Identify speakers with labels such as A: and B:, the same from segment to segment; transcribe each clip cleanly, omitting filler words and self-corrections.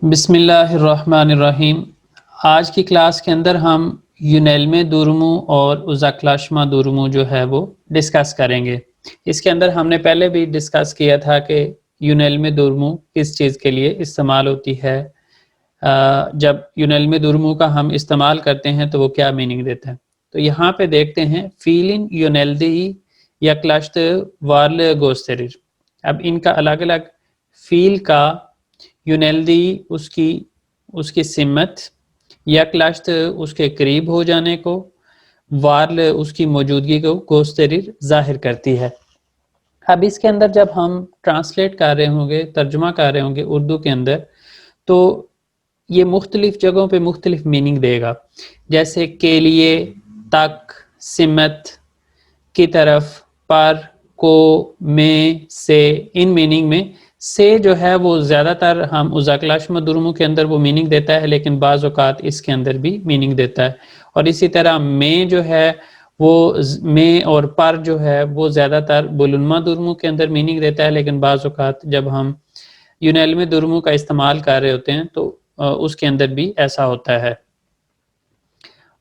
A: बिस्मिल्लाहिर्रहमानिर्रहीम। आज की क्लास के अंदर हम यूनेल्मे दुरुमु और उज़ाक्लाशमा दुरुमु जो है वो डिस्कस करेंगे। इसके अंदर हमने पहले भी डिस्कस किया था कि यूनेल्मे दुरुमु किस चीज़ के लिए इस्तेमाल होती है। जब यूनेल्मे दुरुमु का हम इस्तेमाल करते हैं तो वो क्या मीनिंग देता है। तो यहाँ पे देखते हैं फीलिन यूनेल्दी यक्लाश्त वार्ल गोस्तेरिर। अब इनका अलग अलग फील का यूनेल्दी उसकी सिमत, यक्लाश्त उसके करीब हो जाने को, वार्ल उसकी मौजूदगी को गोस्तेरिर जाहिर करती है। अब इसके अंदर जब हम ट्रांसलेट कर रहे होंगे, तर्जुमा कर रहे होंगे उर्दू के अंदर, तो ये मुख्तलिफ जगहों पे मुख्तलिफ मीनिंग देगा। जैसे के लिए, तक, सिमत, की तरफ, पर, को, में, से, इन मीनिंग में से जो है वो ज़्यादातर हम उज़ाक्लाशमा दुरुमु के अंदर वो मीनिंग देता है, लेकिन बाज़ औक़ात इसके अंदर भी मीनिंग देता है। और इसी तरह में जो है वो में और पर जो है वो ज़्यादातर बुलुन्मा दुरुमु के अंदर मीनिंग देता है, लेकिन बाज़ औक़ात जब हम यूनेल्मे दुरुमु का इस्तेमाल कर रहे होते हैं तो उसके अंदर भी ऐसा होता है।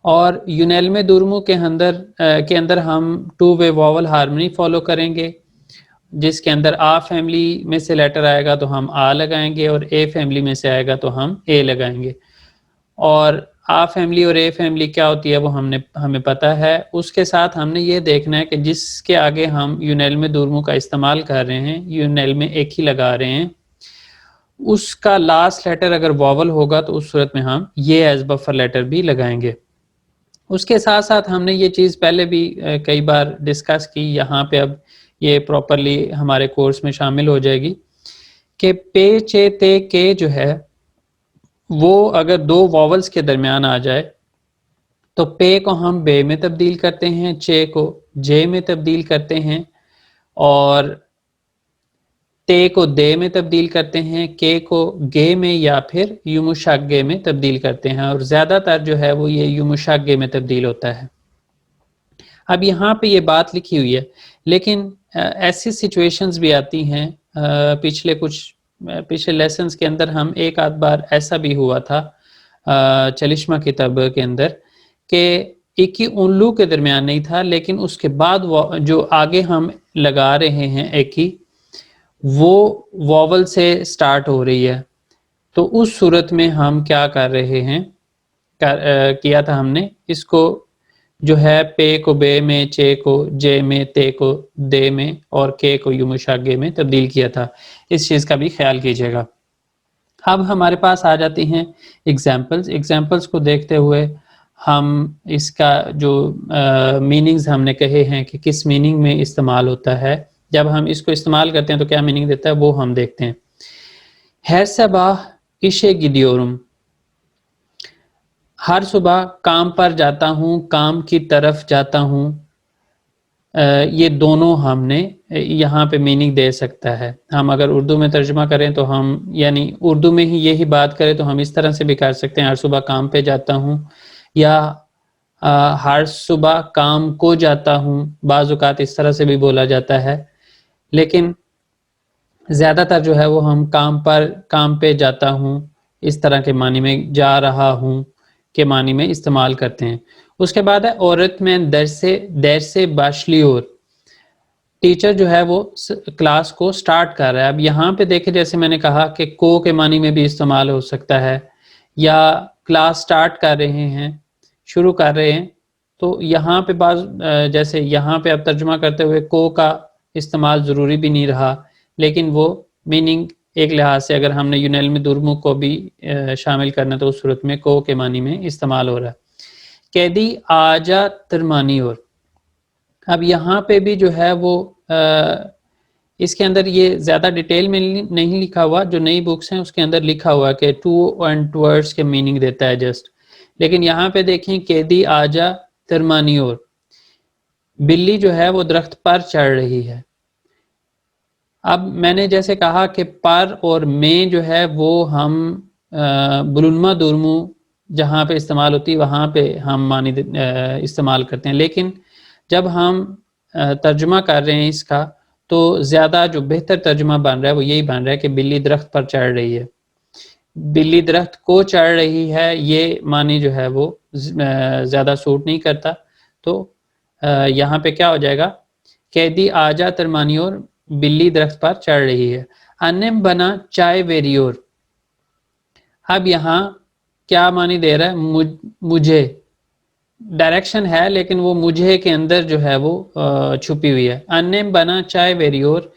A: और यूनेल्मे दुरुमु के अंदर हम two way vowel harmony follow करेंगे। जिसके अंदर आ फैमिली में से लेटर आएगा तो हम आ लगाएंगे, और ए फैमिली में से आएगा तो हम ए लगाएंगे। और आ फैमिली और ए फैमिली क्या होती है वो हमें पता है। उसके साथ हमने ये देखना है कि जिसके आगे हम यूनेल्मे दुरुमु का इस्तेमाल कर रहे हैं, यूनेल्मे एक ही लगा रहे हैं, उसका लास्ट लेटर अगर वॉवल होगा तो उस सूरत में हम ये एज बफर लेटर भी लगाएंगे। उसके साथ साथ हमने ये चीज़ पहले भी कई बार डिस्कस की, यहाँ पे अब ये प्रॉपरली हमारे कोर्स में शामिल हो जाएगी कि पे, चे, ते, के जो है वो अगर दो वॉवल्स के दरमियान आ जाए तो पे को हम बे में तब्दील करते हैं, चे को जे में तब्दील करते हैं, और ते को दे में तब्दील करते हैं, के को गे में या फिर युमुशागे में तब्दील करते हैं, और ज़्यादातर जो है वो ये युमुशागे में तब्दील होता है। अब यहाँ पे ये बात लिखी हुई है, लेकिन ऐसी सिचुएशंस भी आती हैं। पिछले लेसन्स के अंदर हम एक आध बार ऐसा भी हुआ था चलिश्मा किताब के अंदर कि एक ही उल्लू के दरमियान नहीं था, लेकिन उसके बाद जो आगे हम लगा रहे हैं एक ही, वो वॉवल से स्टार्ट हो रही है। तो उस सूरत में हम क्या कर रहे हैं, किया था हमने इसको जो है पे को बे में, चे को जे में, ते को दे में, और के को युमुशागे में तब्दील किया था। इस चीज़ का भी ख्याल कीजिएगा। अब हमारे पास आ जाती हैं एग्जाम्पल्स को देखते हुए हम इसका जो मीनिंग्स हमने कहे हैं कि किस मीनिंग में इस्तेमाल होता है, जब हम इसको इस्तेमाल करते हैं तो क्या मीनिंग देता है वो हम देखते हैं। हर सबाह इशे गिदियोरुम, हर सुबह काम पर जाता हूँ, काम की तरफ जाता हूँ। ये दोनों हमने यहाँ पे मीनिंग दे सकता है। हम अगर उर्दू में तर्जुमा करें तो हम, यानी उर्दू में ही यही बात करें तो हम इस तरह से भी कर सकते हैं, हर सुबह काम पे जाता हूँ, या हर सुबह काम को जाता हूँ। बाज़ औक़ात इस तरह से भी बोला जाता है, लेकिन ज़्यादातर जो है वो हम काम पे जाता हूँ इस तरह के मानी में, जा रहा हूँ के मानी में इस्तेमाल करते हैं। उसके बाद है औरत में देर से बाशली, और टीचर जो है वो क्लास को स्टार्ट कर रहा है। अब यहाँ पे देखें, जैसे मैंने कहा कि को के मानी में भी इस्तेमाल हो सकता है, या क्लास स्टार्ट कर रहे हैं, शुरू कर रहे हैं। तो यहाँ पे जैसे यहाँ पे अब तर्जुमा करते हुए को का इस्तेमाल ज़रूरी भी नहीं रहा, लेकिन वो मीनिंग एक लिहाज से अगर हमने यूनेल्मे दुरुमु को भी शामिल करना तो उस सूरत में को के मानी में इस्तेमाल हो रहा है। कैदी आजा तरमानी, और अब यहाँ पे भी जो है वो इसके अंदर ये ज़्यादा डिटेल में नहीं लिखा हुआ, जो नई बुक्स हैं उसके अंदर लिखा हुआ कि टू एंड टुवर्ड्स के मीनिंग देता है जस्ट। लेकिन यहाँ पे देखें कैदी आजा तरमानी, और बिल्ली जो है वो दरख्त पर चढ़ रही है। अब मैंने जैसे कहा कि पर और में जो है वो हम बुलुन्मा दुरुमु जहाँ पे इस्तेमाल होती है वहाँ पे हम मानी इस्तेमाल करते हैं, लेकिन जब हम तर्जुमा कर रहे हैं इसका तो ज़्यादा जो बेहतर तर्जुमा बन रहा है वो यही बन रहा है कि बिल्ली दरख्त पर चढ़ रही है। बिल्ली दरख्त को चढ़ रही है, ये मानी जो है वो ज़्यादा सूट नहीं करता। तो यहाँ पे क्या हो जाएगा, कैदी आजा तरमानी और बिल्ली दरख्त पर चढ़ रही है। अन्यम बना चाय वेरियोर, अब यहाँ क्या मानी दे रहा है, मुझे, डायरेक्शन है लेकिन वो मुझे के अंदर जो है वो छुपी हुई है। अन्यम बना चाय वेरियोर,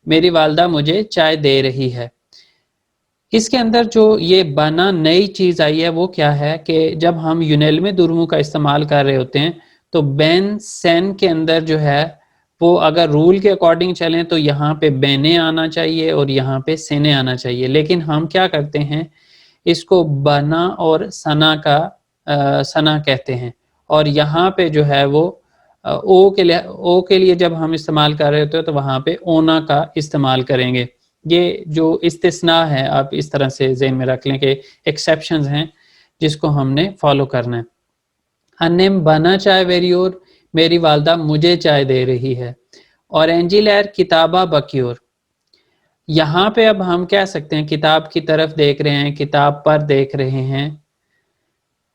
A: मेरी वालदा मुझे चाय दे रही है। इसके अंदर जो ये बना नई चीज़ आई है वो क्या है कि जब हम यूनेलमे दुर्मू का इस्तेमाल कर रहे होते हैं तो बेन सेन के अंदर जो है वो अगर रूल के अकॉर्डिंग चलें तो यहाँ पे बेने आना चाहिए और यहाँ पे सेने आना चाहिए, लेकिन हम क्या करते हैं, इसको बना और सना का सना कहते हैं। और यहाँ पे जो है वो ओ के लिए जब हम इस्तेमाल कर रहे होते हैं तो वहाँ पे ओना का इस्तेमाल करेंगे। ये जो इस्तिस्ना है आप इस तरह से ज़हन में रख लें कि एक्सेप्शंस हैं जिसको हमने फॉलो करना है। अन्यम बना चाय वेरियोर, मेरी वालदा मुझे चाय दे रही है। और एंजिलर किताबा बक्योर, यहाँ पे अब हम कह सकते हैं किताब की तरफ देख रहे हैं, किताब पर देख रहे हैं।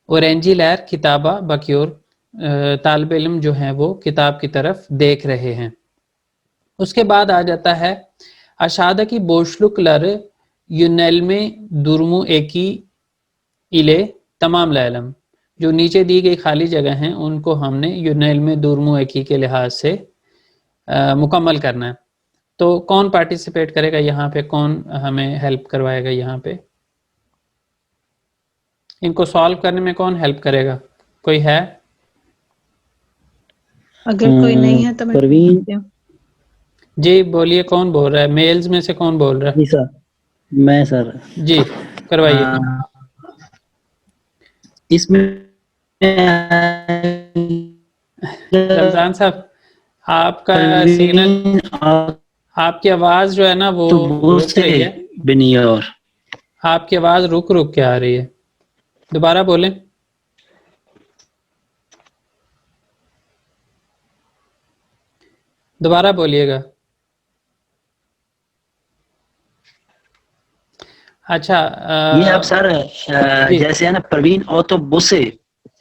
A: और एंजिलर किताबा बक्योर, तालिब इल्म जो है वो किताब की तरफ देख रहे हैं। उसके बाद आ जाता है अशादकी बोशलुकलर यूनेल्मे दुर्मु एकी इले तमाम लैलम, जो नीचे दी गई खाली जगह हैं उनको हमने यूनेल्मे दुर्मु एकी के लिहाज से मुकम्मल करना है। तो कौन पार्टिसिपेट करेगा यहाँ पे, कौन हमें हेल्प करवाएगा यहाँ पे, इनको सॉल्व करने में कौन हेल्प करेगा, कोई है?
B: अगर कोई नहीं है तो मैं
C: परवीन
A: जी बोलिए, कौन बोल रहा है, मेल्स में से कौन बोल रहा है?
C: जी सर, मैं सर
A: जी करवाइए।
C: इसमें
A: रमजान साहब आपका सिग्नल, आपकी आवाज जो है ना वो रुक रही है,
C: बिनियोर,
A: आपकी आवाज रुक रुक के आ रही है, दोबारा बोलें। दोबारा बोलिएगा। अच्छा
C: ये अब सर जैसे है ना प्रवीण और तो बुसे,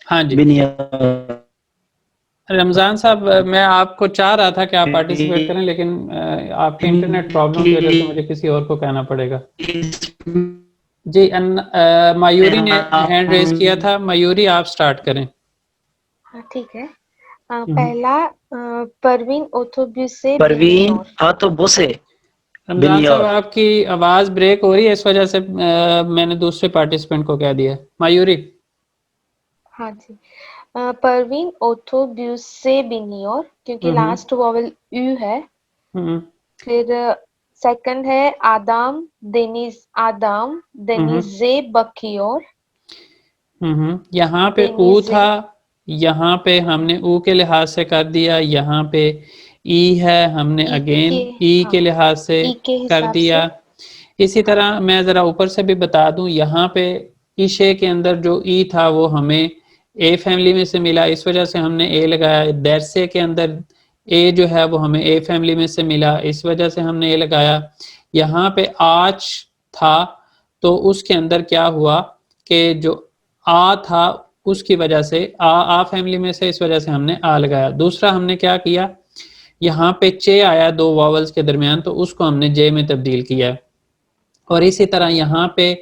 A: हाँ जी
C: बिनियोर।
A: रमजान साहब, मैं आपको चाह रहा था कि आप पार्टिसिपेट करें, लेकिन आपके इंटरनेट प्रॉब्लम की वजह से मुझे किसी और को कहना पड़ेगा। जी मयूरी ने हैंड रेज किया था, मयूरी आप स्टार्ट करें।
D: हाँ ठीक है। पहला परवीन ओथोब्यूसे
C: परवीन ओथोब्यूसे।
A: रमजान साहब आपकी आवाज ब्रेक हो रही है, इस वजह से मैंने दूसरे पार्टिसिपेंट को कह दिया। मयूरी।
D: हाँ जी, परवीन ओथोब्यूसे बिनियोर, क्योंकि लास्ट वॉवेल यू है। फिर सेकंड है आदाम देनिजे बकियोर।
A: यहाँ पे ऊ था, यहाँ पे हमने ऊ के लिहाज से कर दिया, यहाँ पे ई है हमने अगेन ई के लिहाज से कर दिया। इसी तरह मैं ज़रा ऊपर से भी बता दूं, यहाँ पे ईशे के अंदर जो ई था वो हमें ए फैमिली में से मिला, इस वजह से हमने ए लगाया। दरसे के अंदर ए जो है वो हमें ए फैमिली में से मिला, इस वजह से हमने ए लगाया। यहाँ पे आज था तो उसके अंदर क्या हुआ कि जो आ था उसकी वजह से आ फैमिली में से, इस वजह से हमने आ लगाया। दूसरा हमने क्या किया, यहाँ पे चे आया दो वॉवल्स के दरमियान, तो उसको हमने जे में तब्दील किया। और इसी तरह यहाँ पे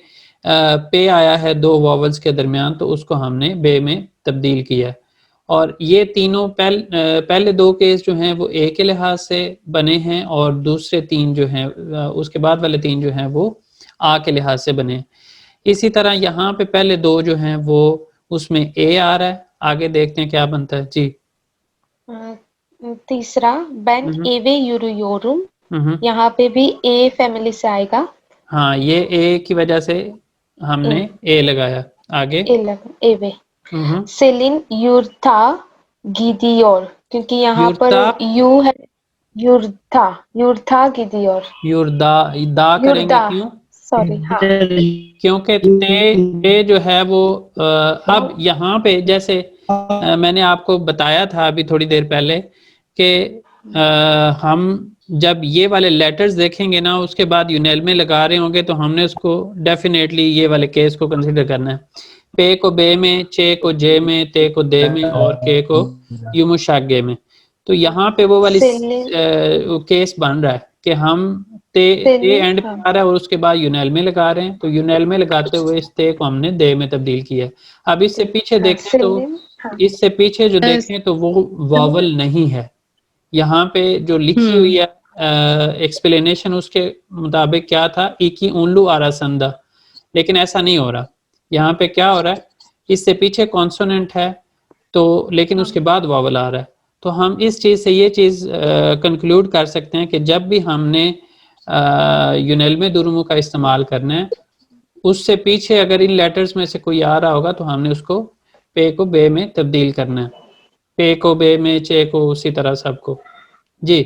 A: आया है दो वॉवल्स के दरमियान, तो उसको हमने बे में तब्दील किया। और ये तीनों पहले दो केस जो हैं वो ए के लिहाज से बने हैं, और दूसरे तीन जो हैं उसके बाद वाले तीन जो हैं वो आ के लिहाज से बने। इसी तरह यहाँ पे पहले दो जो हैं वो उसमें ए आ रहा है, आगे देखते हैं क्या बनता है। जी
D: तीसरा बेन एवे यूरोयोरुम, यहाँ पे भी ए फैमिली से आएगा।
A: हाँ, ये ए की वजह से हमने ए लगाया। आगे
D: एवे। सेलिन यूर्था गिदियोर, क्योंकि यहाँ पर यू है, यूर्था गिदियोर।
A: दा करेंगे क्यों?
D: सॉरी हाँ,
A: क्योंकि ते जो है वो अब यहाँ पे जैसे मैंने आपको बताया था अभी थोड़ी देर पहले कि हम जब ये वाले लेटर्स देखेंगे ना, उसके बाद यूनेल में लगा रहे होंगे, तो हमने उसको डेफिनेटली ये वाले केस को कंसिडर करना है। पे को बे में, चे को जे में, ते को दे में और के को युमुशागे में। तो यहाँ पे वो वाली केस बन रहा है कि हम ते एंड पे आ रहा है और उसके बाद यूनेल में लगा रहे हैं, तो यूनेल में लगाते हुए इस ते को हमने दे में तब्दील किया है। अब इससे पीछे देखें तो इससे पीछे जो देखें तो वो वावल नहीं है। यहाँ पे जो लिखी हुई है एक्सप्लेनेशन उसके मुताबिक क्या था, इकी उनलू आरासंदा, लेकिन ऐसा नहीं हो रहा। यहाँ पे क्या हो रहा है, इससे पीछे कॉन्सोनेंट है तो लेकिन उसके बाद वावल आ रहा है। तो हम इस चीज़ से ये चीज़ कंक्लूड कर सकते हैं कि जब भी हमने यूनेल्मे दुरुमु का इस्तेमाल करना है, उससे पीछे अगर इन लेटर्स में से कोई आ रहा होगा तो हमने उसको पे को बे में तब्दील करना है, पे को बे में, चे को उसी तरह सबको। जी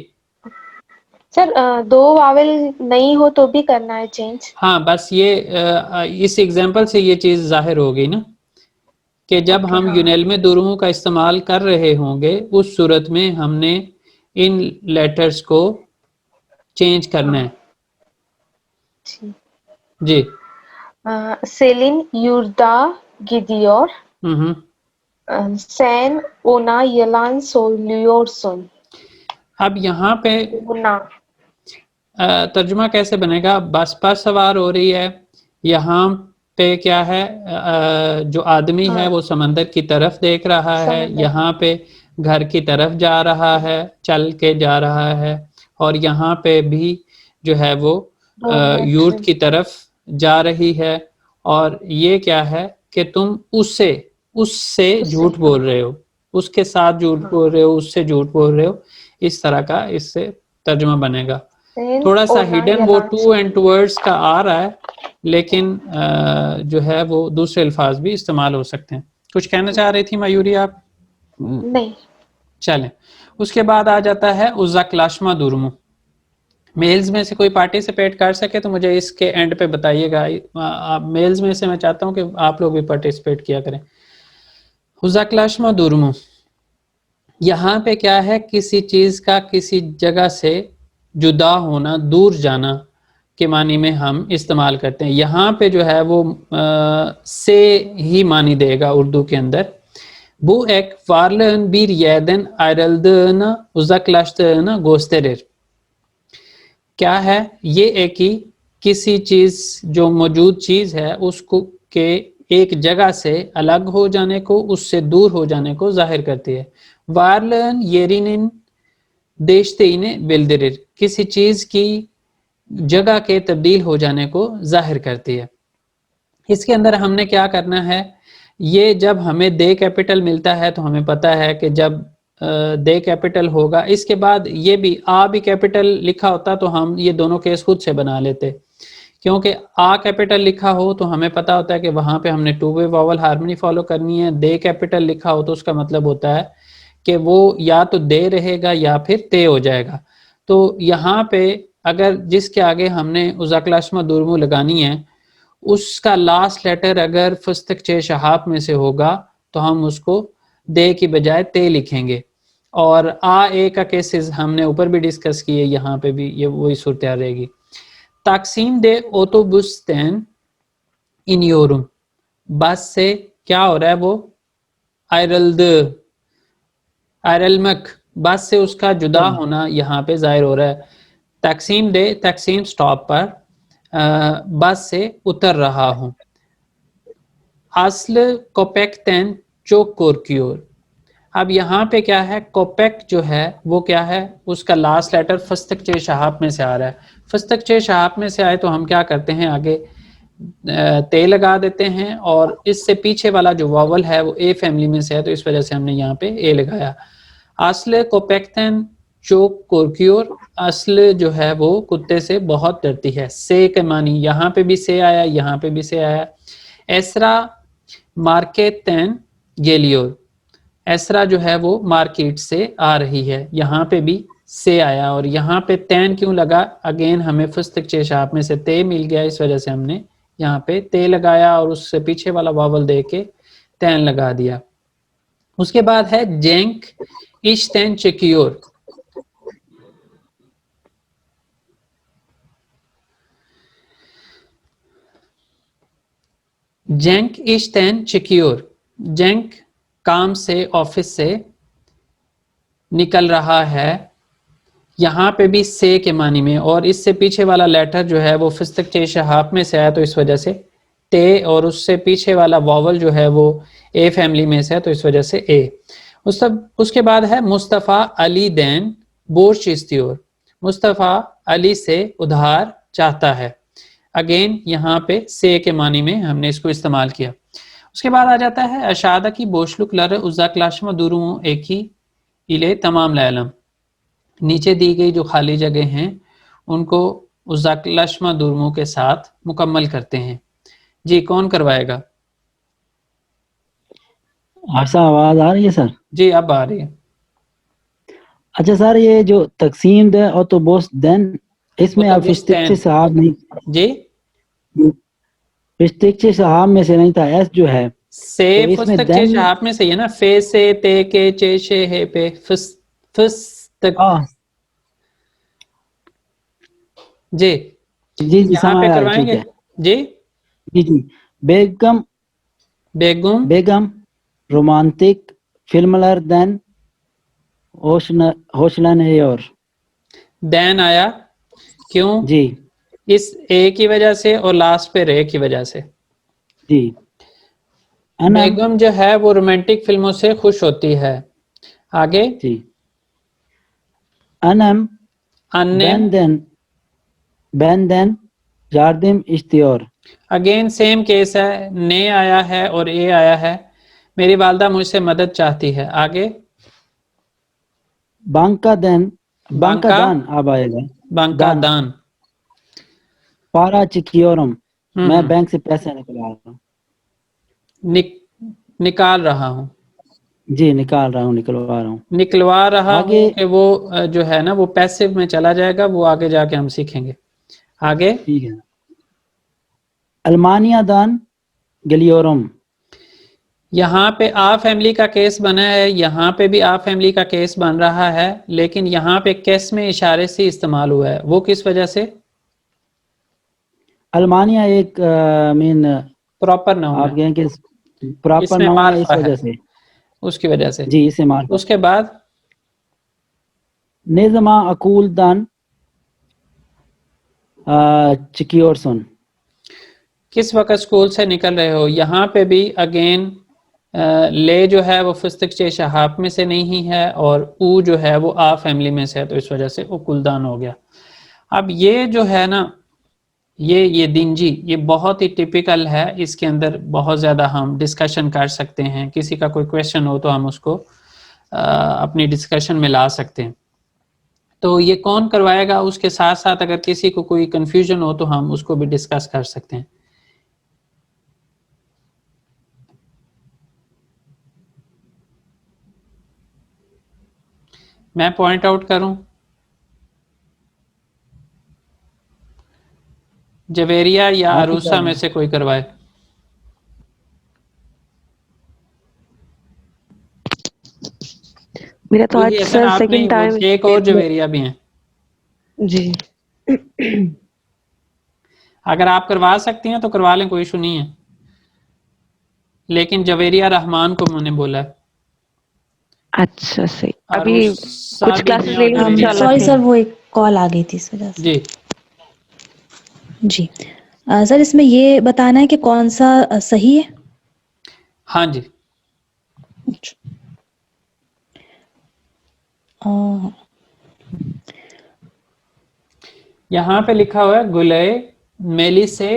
D: सर, दो वावल नहीं हो तो भी करना है चेंज?
A: हाँ, बस ये इस एग्जांपल से ये चीज़ जाहिर हो गई ना कि जब हम यूनेल्मे दुरुमु का इस्तेमाल कर रहे होंगे उस सूरत में हमने इन लेटर्स को चेंज करना है। जी
D: सेलिन यूर्दा गिदियोर सैन ओना यलान सोलियोरसन।
A: अब यहाँ पे तर्जुमा कैसे बनेगा? बस पर सवार हो रही है, यहाँ पे क्या है, जो आदमी है वो समंदर की तरफ देख रहा है, यहाँ पे घर की तरफ जा रहा है, चल के जा रहा है, और यहाँ पे भी जो है वो यूर्ट की तरफ जा रही है। और ये क्या है कि तुम उससे झूठ बोल रहे हो, उसके साथ झूठ बोल रहे हो, उससे झूठ बोल रहे हो। इस तरह का इससे तर्जुमा बनेगा। थोड़ा सा हिडन वो टू एंड टूवर्ड्स का आ रहा है, लेकिन जो है वो दूसरे अल्फाज भी इस्तेमाल हो सकते हैं। कुछ कहना चाह रही थी मयूरी आप?
D: नहीं।
A: चलें, उसके बाद आ जाता है उज़्ज़ाक्लाशमा दुरुमु। मेल्स में से कोई पार्टिसिपेट कर सके तो मुझे इसके एंड पे बताइएगा। मेल्स में से मैं चाहता हूँ कि आप लोग भी पार्टिसिपेट किया करें। उज़्ज़ाक्लाशमा दुरुमु, यहाँ पे क्या है, किसी चीज़ का किसी जगह से जुदा होना, दूर जाना के मानी में हम इस्तेमाल करते हैं। यहाँ पे जो है वो से ही मानी देगा उर्दू के अंदर। Bu ek varlığın bir yerden ayrıldığını uzaklaştığını gösterir। क्या है ये एक ही किसी चीज़ जो मौजूद चीज़ है उसको के एक जगह से अलग हो जाने को, उससे दूर हो जाने को जाहिर करती है। वार्लन येरिन देशतेने बिल्दिर, किसी चीज़ की जगह के तब्दील हो जाने को जाहिर करती है। इसके अंदर हमने क्या करना है, ये जब हमें दे कैपिटल मिलता है तो हमें पता है कि जब दे कैपिटल होगा, इसके बाद ये भी आ भी कैपिटल लिखा होता तो हम ये दोनों केस खुद से बना लेते। क्योंकि आ कैपिटल लिखा हो तो हमें पता होता है कि वहाँ पे हमने two way vowel harmony follow करनी है। दे कैपिटल लिखा हो तो उसका मतलब होता है कि वो या तो दे रहेगा या फिर ते हो जाएगा। तो यहाँ पे अगर जिसके आगे हमने उज़्ज़ाक्लाशमा दुरुमु लगानी है, उसका लास्ट लेटर अगर फस्तक चे शहाब में से होगा तो हम उसको दे की बजाय ते लिखेंगे। और आ ए का केसेस हमने ऊपर भी डिस्कस किए, यहाँ पे भी ये वही सूरत रहेगी। तकसीम दे ओटोबुस्तेन इन योरुम, बस से क्या हो रहा है वो आयरलमक, बस से उसका जुदा होना यहाँ पे जाहिर हो रहा है। तकसीम दे, तकसीम स्टॉप पर बस से उतर रहा हूँ। अस्ल कोपेक्टेन चोक कोरक्योर, अब यहाँ पे क्या है, कोपेक जो है वो क्या है, उसका लास्ट लेटर फस्तक चे शहाब में से आ रहा है। फस्तक चे शहाब में से आए तो हम क्या करते हैं, आगे ते लगा देते हैं, और इससे पीछे वाला जो वावल है वो ए फैमिली में से है तो इस वजह से हमने यहाँ पे ए लगाया। अस्ल कोपेक्टेन चोक कोरक्योर, असल जो है वो कुत्ते से बहुत डरती है। से के मानी यहाँ पे भी से आया, यहाँ पे भी से आया। एसरा मार्केटेन गेलियोर, एसरा जो है वो मार्केट से आ रही है, यहाँ पे भी से आया। और यहाँ पे तैन क्यों लगा, अगेन हमें फस्तक चे शाप में से ते मिल गया, इस वजह से हमने यहाँ पे ते लगाया और उससे पीछे वाला वावल दे के तैन लगा दिया। उसके बाद है जेंक इश तैन चेकियोर, जेंक इश्तेन चिक्योर, जेंक काम से, ऑफिस से निकल रहा है, यहाँ पे भी से के मानी में, और इससे पीछे वाला लेटर जो है वो फिस्तक चे शहाब में से आया तो इस वजह से ते, और उससे पीछे वाला वॉवल जो है वो ए फैमिली में से है तो इस वजह से ए। उसके बाद है मुस्तफ़ा अली दैन बोर्च इस्तियोर, मुस्तफ़ा अली से उधार चाहता है। अगेन यहाँ पे से के मानी में हमने इसको इस्तेमाल किया। उसके बाद आ जाता है अशादा की बोशलुक लर उज़ाकलाशमा दुरू एक ही इले तमाम लैलम, नीचे दी गई जो खाली जगह हैं उनको उज़ाकलाशमा दुरूमों के साथ मुकम्मल करते हैं। जी कौन करवाएगा?
C: आपसे आवाज आ रही है सर?
A: जी अब आ रही है।
C: अच्छा सर, ये जो तकसीम दे और तो बोस देन, इसमें आप
A: बुस्दैन।
C: साहब नहीं,
A: जी
C: फिस्तिक साहब में से नहीं था, एस जो है
A: से
C: तो इसमें
A: फुस्तक चे शहाब में से है ना, फे से ते के चे शे हे पे फुस्तक। जी
C: जी
A: यहाँ
C: समझ
A: पे
C: आया, ठीक
A: करवाएंगे।
C: है
A: जी
C: जी। बेगम
A: बेगम
C: बेगम रोमांटिक फिल्मलर देन होशलन है और
A: दैन आया क्यों?
C: जी
A: इस ए की वजह से और लास्ट पे रे की वजह से।
C: जी। अनम
A: बेगम जो है वो रोमांटिक फिल्मों से खुश होती है। आगे
C: जी। अनम
A: अन्य,
C: बैन देन जारदिम इश्तियोर।
A: अगेन सेम केस है, ने आया है और ए आया है। मेरी वालदा मुझसे मदद चाहती है। आगे
C: बांका
A: बांका
C: दान अब आएगा।
A: बांका दान।
C: पारा चिकियोरम, मैं
A: हम्म,
C: बैंक से पैसे निकलवा रहा हूँ।
A: निकाल रहा हूँ।
C: जी निकाल रहा हूँ, निकलवा रहा हूँ।
A: निकलवा रहा
C: आगे
A: हूँ कि वो जो है ना वो पैसिव में चला जाएगा, वो आगे जाके हम सीखेंगे। आगे
C: ठीक है। अल्मानिया दान गलियोरम,
A: यहाँ पे आ फैमिली का केस बना है, यहाँ पे भी आ फैमिली का केस बन रहा है, लेकिन यहाँ पे केस में इशारे से इस्तेमाल हुआ है। वो किस वजह से?
C: अल्मानिया एक मीन
A: प्रॉपर नाउन
C: आप
A: है,
C: कहें कि प्रॉपर
A: इसमें
C: नाउन है, इस
A: मार्फा है
C: वजह से।
A: उसकी वजह से।
C: जी इसे मार्फा।
A: उसके बाद
C: निज़मा अकूल दान चिकियोरसन,
A: किस वक्त स्कूल से निकल रहे हो? यहाँ पे भी अगेन ले जो है वो फुस्तक चे शहाब में से नहीं है और ऊ जो है वो आ फैमिली में से है तो इस वजह से उकुलदान हो गया। अब ये जो है ना ये दिनजी, ये बहुत ही टिपिकल है, इसके अंदर बहुत ज़्यादा हम डिस्कशन कर सकते हैं। किसी का कोई क्वेश्चन हो तो हम उसको अपनी डिस्कशन में ला सकते हैं। तो ये कौन करवाएगा, उसके साथ साथ अगर किसी को कोई कंफ्यूजन हो तो हम उसको भी डिस्कस कर सकते हैं। मैं पॉइंट आउट करूं? जवेरिया या
C: आप ही
A: अरूसा में से कोई करवाए?
B: मेरा तो आज सर सेकंड टाइम
A: एक और जवेरिया भी हैं
B: जी।
A: अगर आप करवा सकती हैं तो करवा लें, कोई इशू नहीं है, लेकिन जवेरिया रहमान को मैंने बोला है।
B: अच्छा सही, अभी कुछ क्लासेस ले ली
A: इंशाल्लाह।
E: सॉरी सर, वो एक कॉल आ गई थी इस वजह से।
A: जी
E: जी सर, इसमें ये बताना है कि कौन सा सही है?
A: हाँ जी। यहाँ पे लिखा हुआ है गुले मेलिसे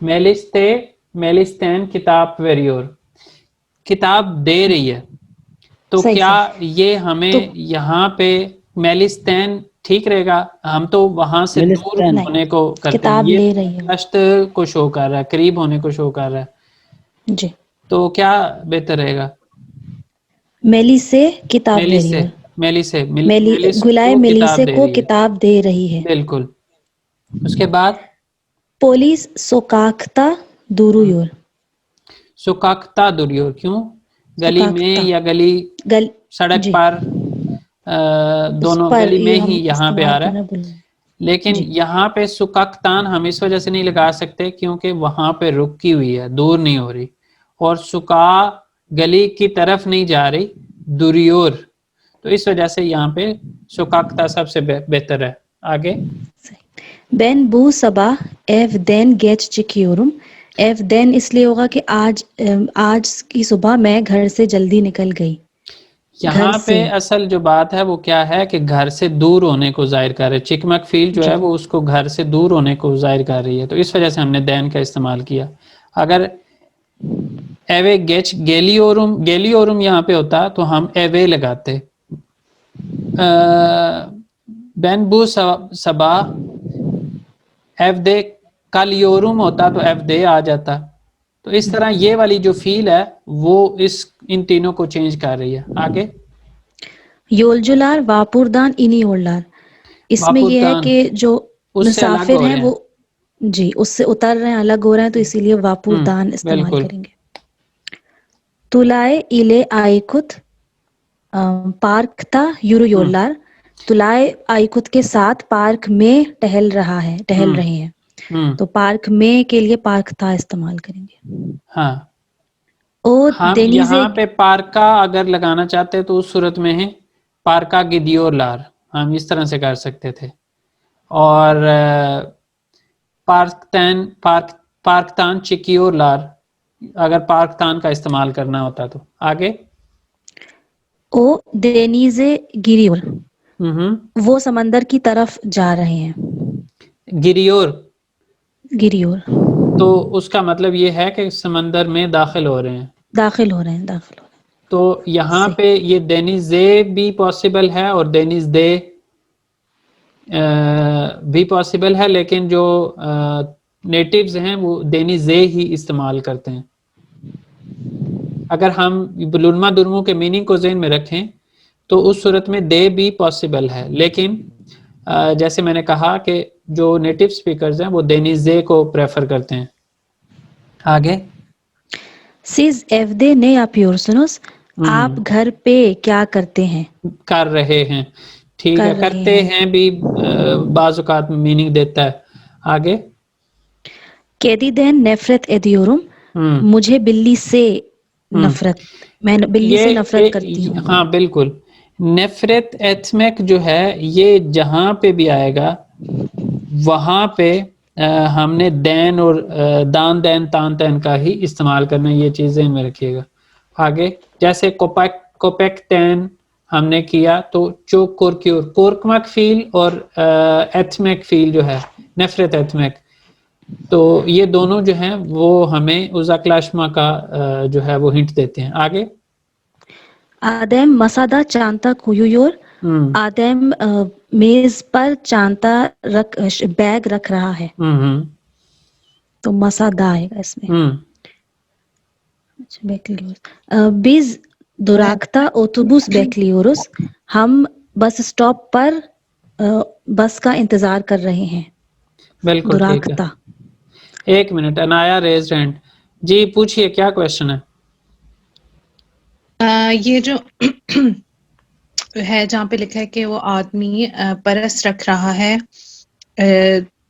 A: मेलिस्ते मेलिस्तेन किताब वेरियोर, किताब दे रही है। तो
E: सही
A: क्या
E: सही।
A: ये हमें
E: तो
A: यहाँ पे मेलिस्तेन ठीक रहेगा? हम तो वहां से दूर
C: मेलिस्तेन।
A: होने को करते हैं,
E: किताब
A: ये
E: ले रही है
A: कष्ट को शो कर रहा है, करीब होने को शो कर रहा है।
E: जी।
A: तो क्या बेहतर रहेगा?
E: मेली से किताब ले
A: मेलिस
E: रही
A: से
E: है।
A: मेलिस
E: गुलाय
A: को
E: मेलिसे
A: किताब दे
E: को
A: रही है,
E: किताब दे रही है।
A: बिल्कुल। उसके बाद
E: पोलिस सोकाख्ता दुरुयोर,
A: सुकाकता दुर्योर, क्यों? गली में
E: सुकाख्ता
A: या सड़क
E: जी
A: पर,
E: उस
A: दोनों
E: पर
A: गली में
E: ये
A: ही
E: हम
A: यहाँ पे आ
E: इस्तेमाल
A: रहा
E: करना
A: है।
E: भूल गए।
A: लेकिन यहाँ पे सुकाक्तान हम इस वजह से नहीं लगा सकते क्योंकि वहां पे रुकी हुई है, दूर नहीं हो रही, और सुका गली की तरफ नहीं जा रही, दुरियोर, तो इस वजह से यहाँ पे सुकाक्ता सबसे बेहतर है। आगे
E: Ben bu sabah evden geç çıkıyorum. Evden इसलिए होगा कि आज की सुबह मैं घर से जल्दी निकल गई।
A: यहाँ पे असल जो बात है वो क्या है कि घर से दूर होने को जाहिर कर रहे, चिकमक फील जो है वो उसको घर से दूर होने को जाहिर कर रही है, तो इस वजह से हमने देन का इस्तेमाल किया। अगर एवे गेच गेलियोरुम, गेलियोरुम यहाँ पे होता तो हम एवे लगाते। बेनबू सबा एवदे कालियोरुम होता तो एवदे आ जाता। तो इस तरह ये वाली जो फील है वो इन तीनों को चेंज कर रही है। आगे
E: योलजुलार वापुरदान इनियोलार, इसमें यह है कि जो मुसाफिर हैं वो जी उससे उतर रहे हैं, अलग हो रहे हैं, तो इसीलिए वापुरदान इस्तेमाल करेंगे। तुलाए इले आइकुत पार्क था यूरोयोलार, तुलाए आइकुत के साथ पार्क में टहल रहे हैं, तो पार्क में के लिए पार्क था इस्तेमाल करेंगे।
A: हाँ,
E: और
A: हम यहाँ पे पार्का अगर लगाना चाहते हैं तो उस सूरत में है पार्का गिदियोलार, हम इस तरह से कर सकते थे। और पार्कतान चिकियोलार अगर पार्कतान का इस्तेमाल करना होता तो। आगे
E: ओ देनीजे गिरियोर, वो समंदर की तरफ जा रहे हैं।
A: गिरियोर
E: गिरियोर
A: तो उसका मतलब ये है कि समंदर में दाखिल हो रहे हैं। तो यहाँ पे ये देनिजे भी पॉसिबल है और देनिज दे भी पॉसिबल है, लेकिन जो नेटिव्स हैं वो देनिजे ही इस्तेमाल करते हैं। अगर हम बुलुनमा दुर्मू के मीनिंग को ज़हन में रखें तो उस सूरत में दे भी पॉसिबल है, लेकिन जैसे मैंने कहा कि जो नेटिव स्पीकर्स हैं वो देनिजे को प्रेफर करते हैं। आगे
E: सिज एवदे ने अपियोर्सनोस, आप घर पे क्या करते हैं?
A: कर रहे हैं, ठीक है, करते हैं भी बाज़ औक़ात मीनिंग देता है। आगे
E: केदीदेन नेफरत एदियोरुम, मुझे बिल्ली से नफरत, मैं बिल्ली से नफरत करती हूँ।
A: हाँ बिल्कुल, नेफरत एथमेक जो है ये जहाँ पे भी आएगा वहाँ पे हमने दैन और दान दैन तान तैन का ही इस्तेमाल करना, ये चीज़ें में रखिएगा। आगे जैसे कोपेक तैन हमने किया तो चो कोरक्योर, कोरकमक फील और एथमेक फील जो है नफरत एथमेक, तो ये दोनों जो हैं वो हमें उज़ाक्लाशमा का जो है वो हिंट देते हैं। आगे
E: आदेम मसादा चांता कुयूयोर, आदेम मेज पर चांता बैग रख रहा है, तो मसादा आएगा इसमें। बीज दुराक्ता ओटोबुस बेक्लियोरुस, हम बस स्टॉप पर बस का इंतजार कर रहे हैं।
A: बिल्कुल ठीक है। एक मिनट, अनाया रेज्ड हैंड, जी पूछिए क्या क्वेश्चन है?
F: ये जो है जहाँ पे लिखा है कि वो आदमी परस रख रहा है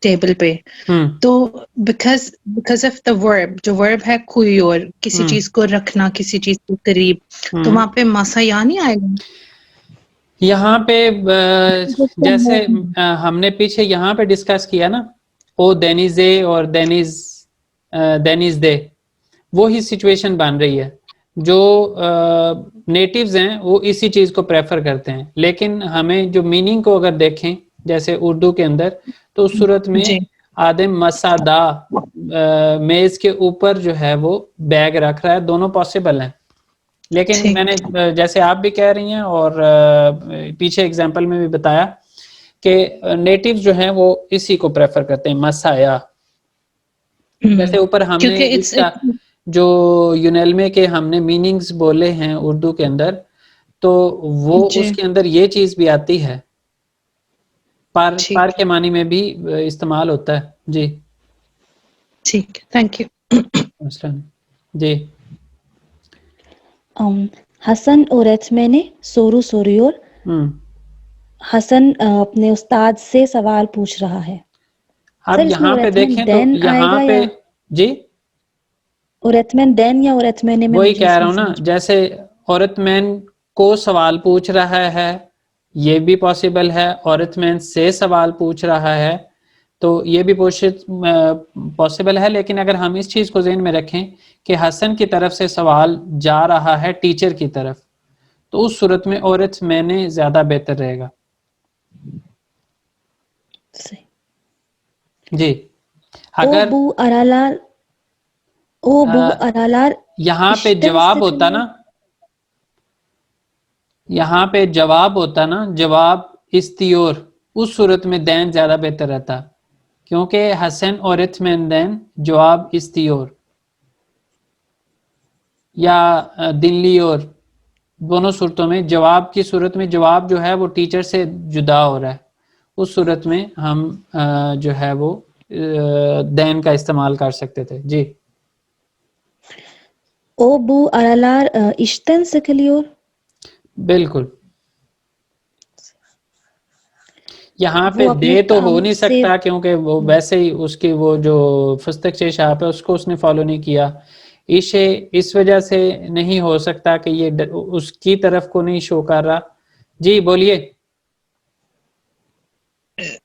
F: टेबल पे, तो बिकॉज ऑफ द वर्ब, जो वर्ब है कुयोर, किसी चीज को रखना, किसी चीज के करीब, तो वहां पे मासा या नहीं आएगा?
A: यहाँ पे जैसे हमने पीछे यहाँ पे डिस्कस किया ना, ओ देनिजे और देनिज दे, वो ही सिचुएशन बन रही है। जो नेटिव्स हैं वो इसी चीज़ को प्रेफर करते हैं, लेकिन हमें जो मीनिंग को अगर देखें जैसे उर्दू के अंदर, तो उस सूरत में आदम मसादा मेज के ऊपर जो है वो बैग रख रहा है, दोनों पॉसिबल हैं। लेकिन मैंने जैसे आप भी कह रही हैं और पीछे एग्जाम्पल में भी बताया कि नेटिव्स जो हैं वो इसी को प्रेफर करते हैं, मसाया। जैसे ऊपर हमने इसका जो यूनेल्मे के हमने मीनिंग्स बोले हैं उर्दू के अंदर, तो वो उसके अंदर ये चीज भी आती है, पार के मानी में भी इस्तेमाल होता है। जी
F: ठीक, थैंक यू।
A: जी
E: हसन और एथमेने सोरू सोरियोर, हसन अपने उस्ताद से सवाल पूछ रहा है।
A: अब यहाँ पे देखें तो यहाँ पे जी
E: औरतमैन देन या औरतमैने में
A: वही कह रहा हूँ ना, जैसे औरतमैन को सवाल पूछ रहा है ये भी पॉसिबल है, औरतमैन से सवाल पूछ रहा है तो ये भी पॉसिबल है। लेकिन अगर हम इस चीज को ज़हन में रखें कि हसन की तरफ से सवाल जा रहा है टीचर की तरफ, तो उस सूरत में औरतमैने ज्यादा बेहतर रहेगा। जी अगर यहाँ पे जवाब होता ना, यहाँ पे जवाब होता ना, जवाब इस्तियोर, उस सूरत में दैन ज्यादा बेहतर रहता, क्योंकि हसन और इत्मेन दैन जवाब इस्तियोर या दिल्ली और दोनों सूरतों में जवाब की सूरत में जवाब जो है वो टीचर से जुदा हो रहा है, उस सूरत में हम जो है वो दैन का इस्तेमाल कर सकते थे। जी
E: ओ बू अरालार इश्तन सकलियोर,
A: बिल्कुल। यहाँ पे दे तो हो नहीं सकता क्योंकि वो वैसे ही उसकी वो जो फस्तक से शाप है उसको उसने फॉलो नहीं किया, इसे इस वजह से नहीं हो सकता कि ये उसकी तरफ को नहीं शो कर रहा। जी बोलिए।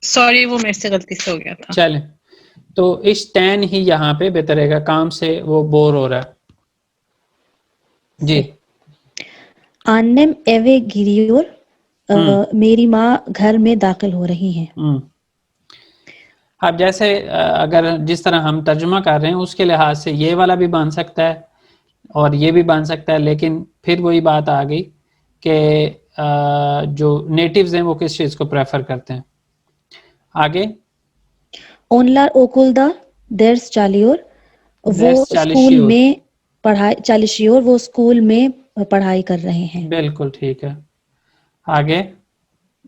F: सॉरी वो मेरे से गलती से हो गया था।
A: चलें, तो इस टैन ही यहाँ पे बेहतर रहेगा, काम से वो बोर हो रहा है। जी
E: आन्नेम एवे गिरियोर, मेरी माँ घर में दाखिल हो रही हैं।
A: अब जैसे अगर जिस तरह हम तर्जुमा कर रहे हैं उसके लिहाज से ये वाला भी बन सकता है और ये भी बन सकता है, लेकिन फिर वही बात आ गई कि जो नेटिव्स हैं वो किस चीज़ को प्रेफर करते हैं। आगे
E: ओनलार ओकुलदा देर्स चालियोर, वो स्कूल में पढ़ाई चालिशियोर, वो स्कूल में पढ़ाई कर रहे हैं।
A: बिल्कुल ठीक है। आगे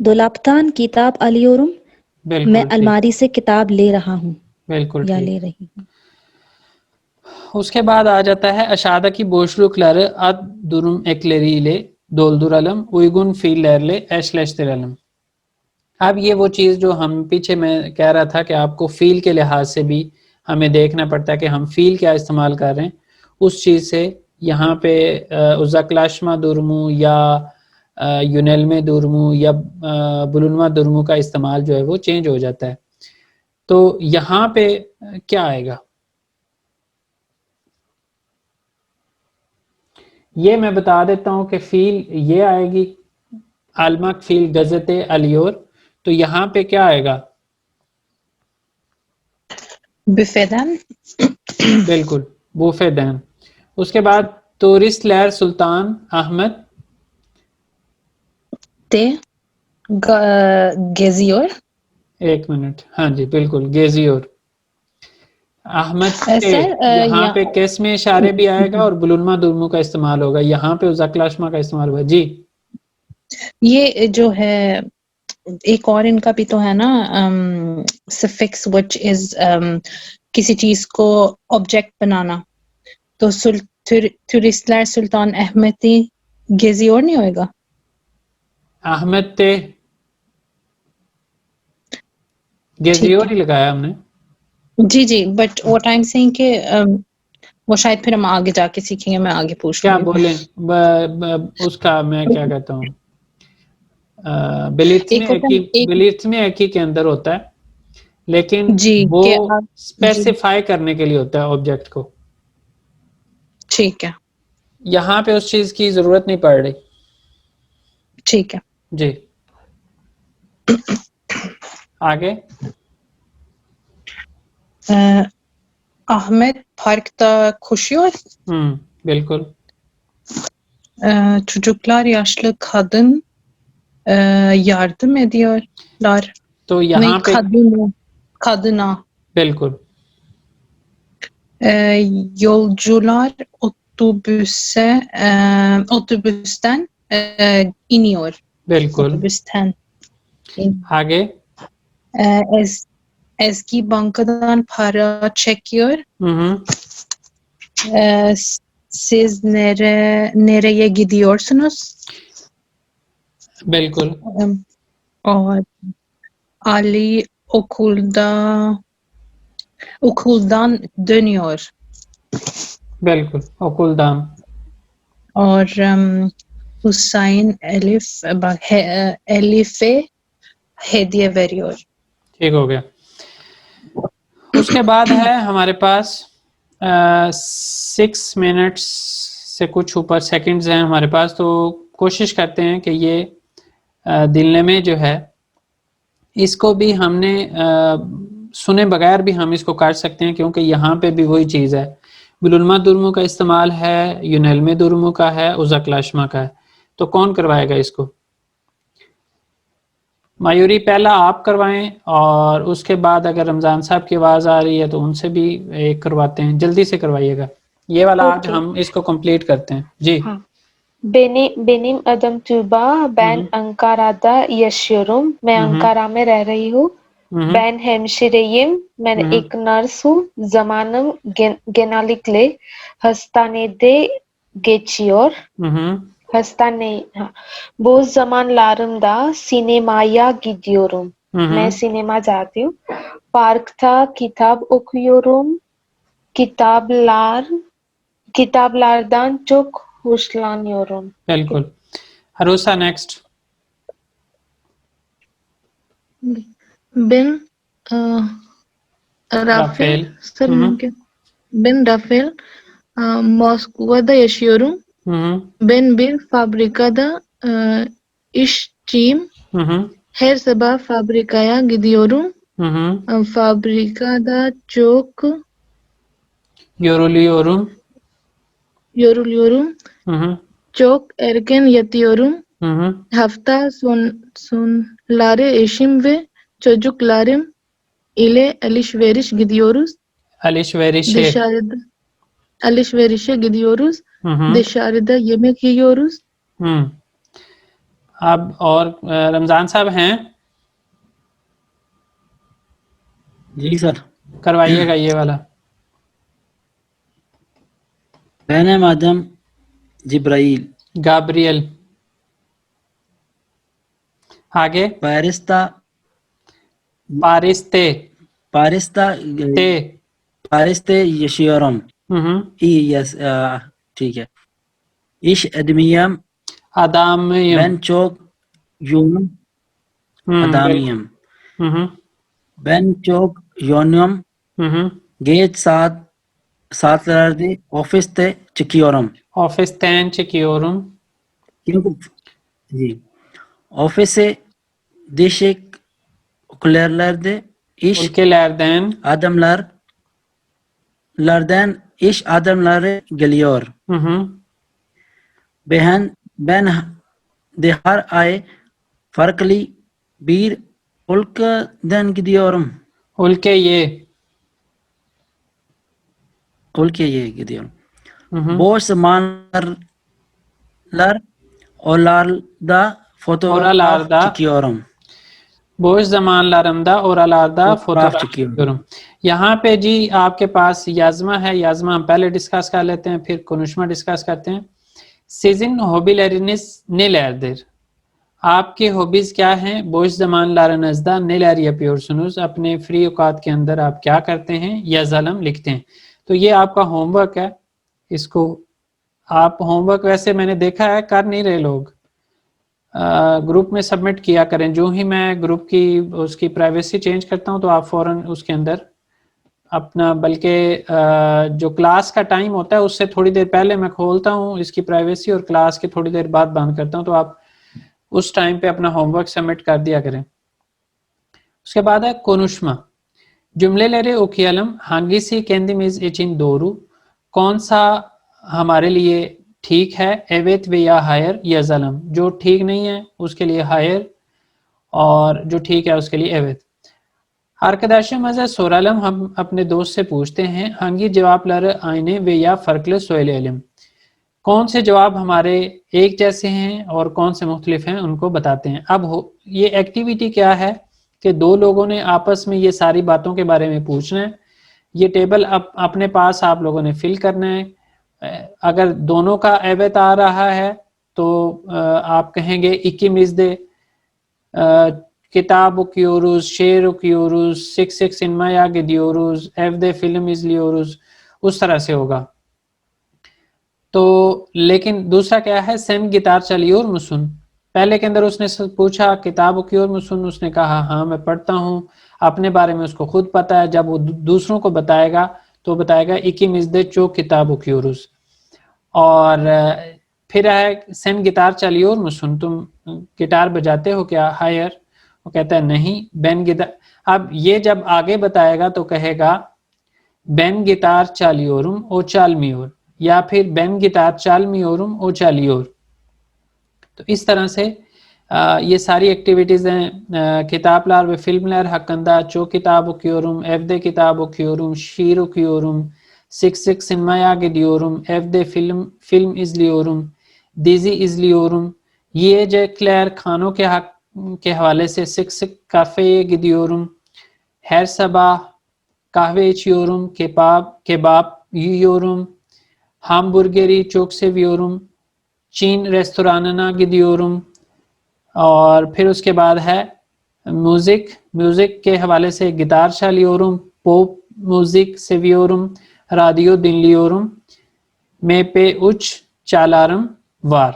E: दोलाप्तान किताब अलियोरुम, मैं अलमारी से किताब ले रहा हूँ।
A: बिल्कुल
E: या ले रही हूँ।
A: उसके बाद आ जाता है अशादा की बोशलुकलर अद दुरुम एकलेरीले दोलदुरलम उइगुन फील लेरले एशलेश्तिरलम। अब ये वो चीज़ जो हम पीछे मैं कह रहा था कि आपको फील के लिहाज से भी हमें देखना पड़ता है कि हम फील क्या इस्तेमाल कर रहे हैं, उस चीज़ से यहाँ पे उज़ाक्लाशमा दुरमू या यूनेलमे दुरमू या बुलुनमा दुरमू का इस्तेमाल जो है वो चेंज हो जाता है। तो यहाँ पे क्या आएगा ये मैं बता देता हूँ कि फील ये आएगी आलमक फील गज़ते अलियोर, तो यहाँ पे क्या आएगा
F: बुफेदान।
A: बिल्कुल बुफेदान। उसके बाद तोरिस लहर सुल्तान अहमद
F: ते गेजियोर।
A: एक मिनट, हाँ जी बिल्कुल गेजियोर अहमद के यहाँ पे किस में इशारे भी आएगा और बुलुनमा दुर्मू का इस्तेमाल होगा, यहाँ पे उज़ाक्लाशमा का इस्तेमाल होगा। जी
F: ये जो है एक और इनका भी तो है ना सफिक्स व्हिच इज किसी चीज को ऑब्जेक्ट बनाना, तो तुरिस्लर सुल्तान अहमद गेजियोर नहीं होएगा।
A: अहमद ते गेजियोर ही लगाया हमने।
F: जी जी, but what I am saying के वो शायद फिर हम आगे जाके सीखेंगे, मैं आगे पूछ
A: क्या बोले उसका मैं क्या कहता हूँ बिलिट्स में एक ही के अंदर होता है, लेकिन वो स्पेसिफाई करने के लिए होता है ऑब्जेक्ट को।
F: ठीक है,
A: यहाँ पे उस चीज की जरूरत नहीं पड़ रही।
F: ठीक है
A: जी आगे
F: Ahmet parkta koşuyor.
A: बिल्कुल।
F: Çocuklar yaşlı kadın yardım ediyorlar.
A: तो यहाँ पे
F: kadına.
A: बिल्कुल।
F: Yolcular otobüsten iniyor.
A: बिल्कुल।
F: Otobüsten.
A: आगे
F: Ezgi bankadan para çekiyor. Siz nereye gidiyorsunuz?
A: बिल्कुल।
F: और Ali okuldan dönüyor.
A: बिल्कुल, okuldan.
F: और Hüseyin Elif'e hediye veriyor.
A: ठीक हो गया। उसके बाद है हमारे पास 6 मिनट्स से कुछ ऊपर सेकंड्स हैं हमारे पास, तो कोशिश करते हैं कि ये दिलने में जो है इसको भी हमने सुने बगैर भी हम इसको कर सकते हैं, क्योंकि यहाँ पे भी वही चीज़ है, बिलुलमा दुर्मु का इस्तेमाल है, यूनेलमे दुर्मु का है, उज़कलाशमा का है। तो कौन करवाएगा इसको? मायूरी पहला आप करवाएं, और उसके बाद अगर रमज़ान साहब की आवाज़ आ रही है तो उनसे भी एक करवाते हैं। जल्दी से करवाइएगा, ये वाला आज हम इसको कंप्लीट करते हैं जी।
D: हाँ। बेनिम अदम तुबा बैन अंकारादा यशुरुम, मैं अंकारा में रह रही हूँ। बैन हेमशिरेयिम, मैं एक नर्स हूँ। जमानम गेनालिकले हस्तानेदे गेचियोर, हस्ताने, हाँ। बोझ जमान लारमदा सिनेमाया गिदियोरुम, मैं सिनेमा जाती हूँ। पार्क था किताब ओकुयोरुम, किताब लारदान चुक हुशलानियोरुम।
A: बिल्कुल। हरूसा नेक्स्ट।
G: बिन राफेल सर बिन Rafale Moskova'da yaşıyorum. Ben bir fabrikada işçiyim. Her sabah fabrikaya gidiyorum. Fabrikada çok
A: yoruluyorum.
G: Çok erken yatıyorum. Hafta sonları eşim ve çocuklarım ile alışveriş gidiyoruz. Alışverişe gidiyoruz. Dussehra yemek yiyoruz.
A: अब और रमजान साहब हैं?
C: जी sir,
A: करवाइएगा ये वाला।
C: Ban आदम जिब्राइल,
A: Gabriel. आगे
C: पारिस्ते यशियरम, yes ठीक है। इश अदमियम
A: अदामियम,
C: बैन चौक यूनम अदामियम, बैन चौक योनियम gate saatlerdi ofiste çıkıyorum.
A: Ofisten çıkıyorum.
C: Ofise değişik ülkelerde adamlardan iş adamları geliyor. Ben de her ay farklı bir ülkeden gidiyorum. Ülkeye gidiyorum. Boş zamanlar oralarda fotoğraf çekiyorum.
A: बोझ zamanlarımda oralarda photograph çekiyorum. यहाँ पे जी आपके पास याजमा है, याजमा हम पहले discuss कर लेते हैं, फिर konuşma डिस्कस करते हैं। Sizin hobileriniz nelerdir? आपकी हॉबीज क्या हैं? बोझ zamanlarınızda neler yapıyorsunuz? अपने फ्री औकात के अंदर आप क्या करते हैं? yazalım लिखते हैं। तो ये आपका होमवर्क है, इसको आप होमवर्क वैसे मैंने देखा है कर नहीं रहे लोग, ग्रुप में सबमिट किया करें। जो ही मैं ग्रुप की उसकी प्राइवेसी चेंज करता हूं तो आप फौरन उसके अंदर अपना, बल्कि जो क्लास का टाइम होता है उससे थोड़ी देर पहले मैं खोलता हूं इसकी प्राइवेसी और क्लास के थोड़ी देर बाद बंद करता हूं, तो आप उस टाइम पे अपना होमवर्क सबमिट कर दिया करें। उसके बाद है कोनुष्मा। Cümleleri okuyalım. Hangisi kendimiz için doğru? कौन सा हमारे लिए ठीक है? Evet veya hayır yazalım. जो ठीक नहीं है उसके लिए hayır और जो ठीक है उसके लिए evet. Arkadaşımıza soralım. हम अपने दोस्त से पूछते हैं hangi cevapları aynı veya farklı söyleyelim. कौन से जवाब हमारे एक जैसे हैं और कौन से मुख्तलिफ हैं उनको बताते हैं। अब ये एक्टिविटी क्या है कि दो लोगों ने आपस में ये सारी बातों के बारे में पूछना है। ये टेबल अपने पास आप लोगों ने फिल करना है। अगर दोनों का एवत आ रहा है तो आप कहेंगे इक्कीमिज़दे Kitap okuyoruz, şiir okuyoruz, sık sık sinemaya gidiyoruz, evde film izliyoruz, उस तरह से होगा। तो लेकिन दूसरा क्या है, sen गिटार çalıyor musun? पहले के अंदर उसने पूछा किताब okuyor musun, उसने कहा हाँ मैं पढ़ता हूँ, अपने बारे में उसको खुद पता है। जब वो दूसरों को बताएगा तो बताएगा ikimizde çok kitap okuyoruz। और फिर है sen गिटार çalıyor musun, तुम गिटार बजाते हो क्या? हायर, वो कहता है नहीं। ben गिटार, अब ये जब आगे बताएगा तो कहेगा ben gitar çalıyorum, o çalmıyor, या फिर ben gitar çalmıyorum, o çalıyor। तो इस तरह से ये सारी एक्टिविटीज़ हैं। kitaplar ve filmler hakkında çok kitap okuyorum, evde kitap okuyorum, şiir okuyorum, sık sık sinemaya gidiyorum, evde film izliyorum, dizi izliyorum, yiyecekler, खानों के हवाले से sık sık kafeye gidiyorum, her sabah kahve içiyorum, kebap yiyorum, hamburgeri çok seviyorum, चीन रेस्टोराना gidiyorum। और फिर उसके बाद है म्यूजिक के हवाले से guitar çalıyorum, pop müzik seviyorum, radyo dinliyorum, MP3 çalarım var।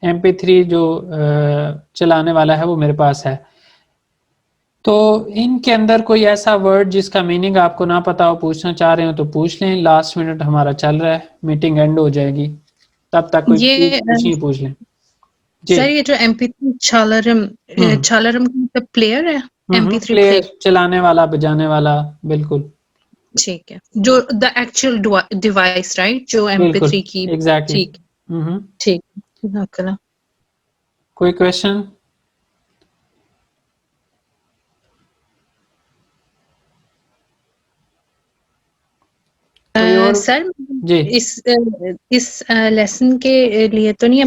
A: MP3 जो चलाने वाला है वो मेरे पास है। तो इनके अंदर कोई ऐसा वर्ड जिसका मीनिंग आपको ना पता हो, पूछना चाह रहे हो तो पूछ लें। लास्ट मिनट हमारा चल रहा है, मीटिंग एंड हो जाएगी, तब तक कोई कुछ नहीं पूछ लें।
F: सर ये जो MP3 छालरम छालरम का मतलब प्लेयर है, MP3
A: प्लेयर, चलाने वाला, बजाने वाला, बिल्कुल
F: ठीक है, जो द एक्चुअल डिवाइस राइट, जो MP3 की,
A: एग्जैक्टली।
F: ठीक ठीक।
A: कोई क्वेश्चन?
F: सर जी इस लेसन के लिए तो नहीं